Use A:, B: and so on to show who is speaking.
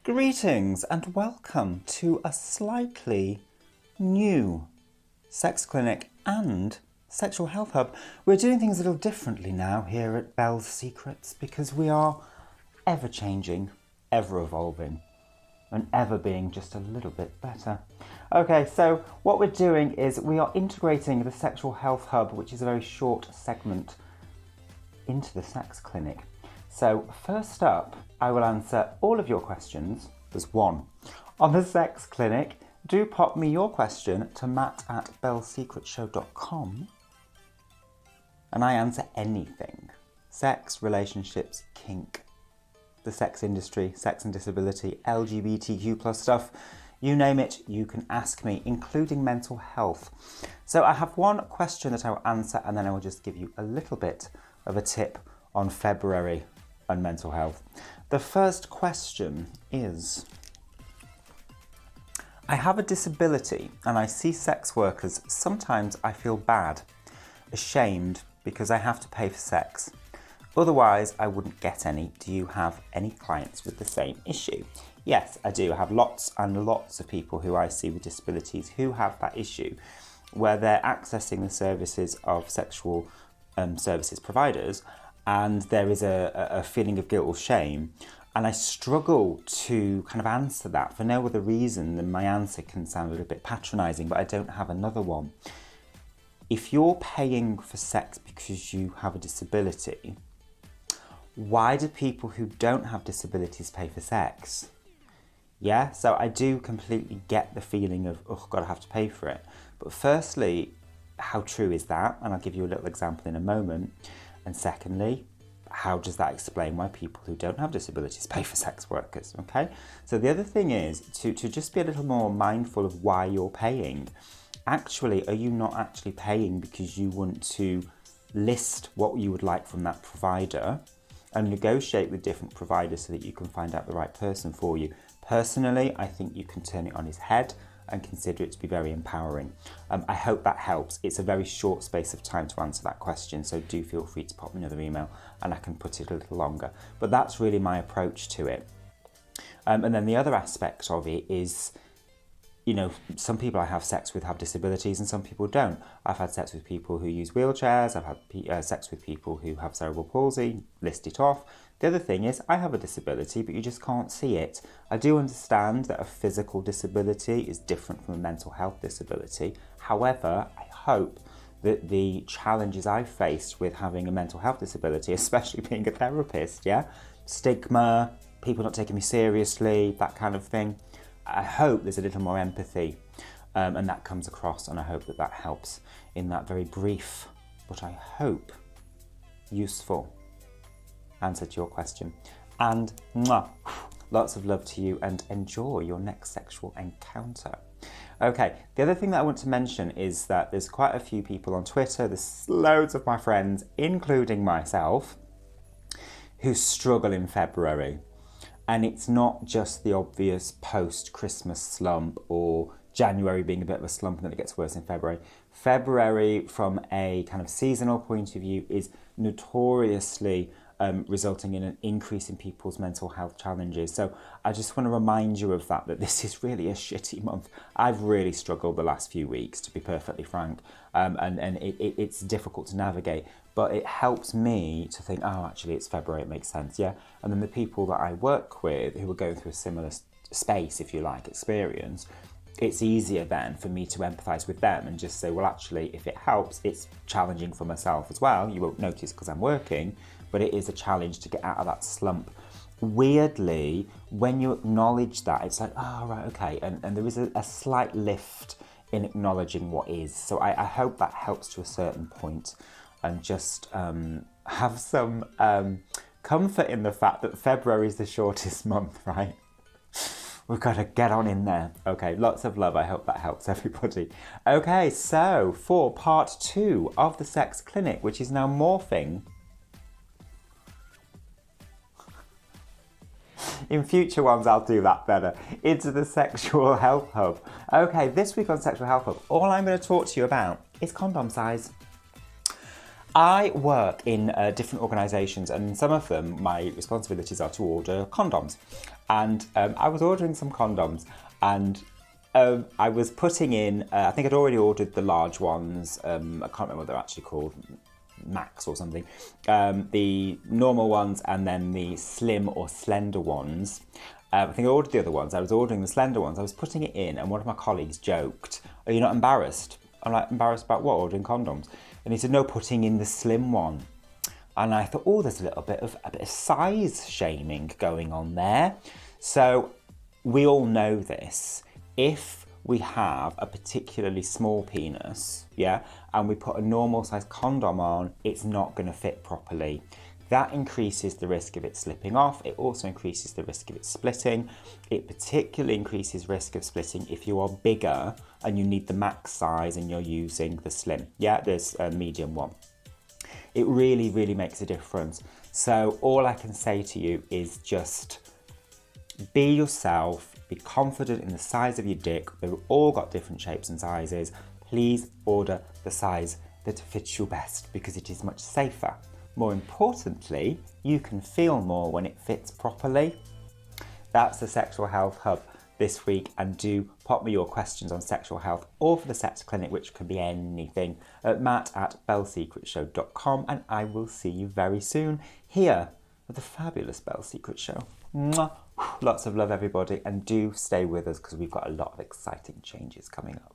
A: Greetings and welcome to a slightly new sex clinic and sexual health hub. We're doing things a little differently now here at Belle's Secrets because we are ever changing, ever evolving, and ever being just a little bit better. Okay, so what we're doing is we are integrating the sexual health hub, which is a very short segment, into the sex clinic. So first up, I will answer all of your questions. There's one. On the sex clinic, do pop me your question to matt@bellsecretshow.com and I answer anything. Sex, relationships, kink, the sex industry, sex and disability, LGBTQ plus stuff, you name it, you can ask me, including mental health. So I have one question that I will answer and then I will just give you a little bit of a tip on February and mental health. The first question is, I have a disability and I see sex workers. Sometimes I feel bad, ashamed because I have to pay for sex. Otherwise, I wouldn't get any. Do you have any clients with the same issue? Yes, I do. I have lots and lots of people who I see with disabilities who have that issue, where they're accessing the services of sexual services providers, and there is a feeling of guilt or shame. And I struggle to kind of answer that for no other reason than my answer can sound a little bit patronising, but I don't have another one. If you're paying for sex because you have a disability, why do people who don't have disabilities pay for sex? Yeah, so I do completely get the feeling of, oh God, I have to pay for it. But firstly, how true is that? And I'll give you a little example in a moment. And secondly, how does that explain why people who don't have disabilities pay for sex workers, okay? So the other thing is to just be a little more mindful of why you're paying. Actually, are you not actually paying because you want to list what you would like from that provider and negotiate with different providers so that you can find out the right person for you? Personally, I think you can turn it on its head and consider it to be very empowering. I hope that helps. It's a very short space of time to answer that question, so do feel free to pop me another email and I can put it a little longer. But that's really my approach to it. And then the other aspect of it is, you know, some people I have sex with have disabilities and some people don't. I've had sex with people who use wheelchairs, I've had sex with people who have cerebral palsy, list it off. The other thing is, I have a disability, but you just can't see it. I do understand that a physical disability is different from a mental health disability. However, I hope that the challenges I've faced with having a mental health disability, especially being a therapist, stigma, people not taking me seriously, that kind of thing, I hope there's a little more empathy and that comes across, and I hope that helps in that very brief, but I hope useful answer to your question. And lots of love to you and enjoy your next sexual encounter. Okay, the other thing that I want to mention is that there's quite a few people on Twitter, there's loads of my friends, including myself, who struggle in February. And it's not just the obvious post-Christmas slump or January being a bit of a slump and then it gets worse in February. February, from a kind of seasonal point of view, is notoriously resulting in an increase in people's mental health challenges. So I just want to remind you of that this is really a shitty month. I've really struggled the last few weeks, to be perfectly frank, and it's difficult to navigate, but it helps me to think, oh, actually it's February, it makes sense, yeah? And then the people that I work with who are going through a similar space, if you like, experience, it's easier then for me to empathise with them and just say, well, actually, if it helps, it's challenging for myself as well. You won't notice because I'm working, but it is a challenge to get out of that slump. Weirdly, when you acknowledge that, it's like, oh, right, okay. And there is a slight lift in acknowledging what is. So I hope that helps to a certain point and just have some comfort in the fact that February is the shortest month, right? We've got to get on in there. Okay, lots of love. I hope that helps everybody. Okay, so for part 2 of the sex clinic, which is now morphing. In future ones, I'll do that better. Into the sexual health hub. Okay, this week on Sexual Health Hub, all I'm going to talk to you about is condom size. I work in different organisations, and in some of them my responsibilities are to order condoms. And I was ordering some condoms, and I was putting in, I think I'd already ordered the large ones, I can't remember what they're actually called, Max or something, the normal ones, and then the slim or slender ones. I think I ordered the other ones. I was ordering the slender ones. I was putting it in, and one of my colleagues joked, "Are you not embarrassed?" I'm like, "Embarrassed about what? Ordering condoms?" And he said, "No, putting in the slim one." And I thought, oh, there's a bit of size shaming going on there. So we all know this. If we have a particularly small penis, yeah, and we put a normal size condom on, it's not going to fit properly. That increases the risk of it slipping off. It also increases the risk of it splitting. It particularly increases risk of splitting if you are bigger and you need the max size and you're using the slim. Yeah, there's a medium one. It really, really makes a difference. So all I can say to you is just be yourself, be confident in the size of your dick. They've all got different shapes and sizes. Please order the size that fits you best because it is much safer. More importantly, you can feel more when it fits properly. That's the Sexual Health Hub this week, and do pop me your questions on sexual health or for the sex clinic, which can be anything, at matt@bellsecretshow.com, and I will see you very soon here at the fabulous Belle Secret Show. Mwah. Lots of love, everybody, and do stay with us because we've got a lot of exciting changes coming up.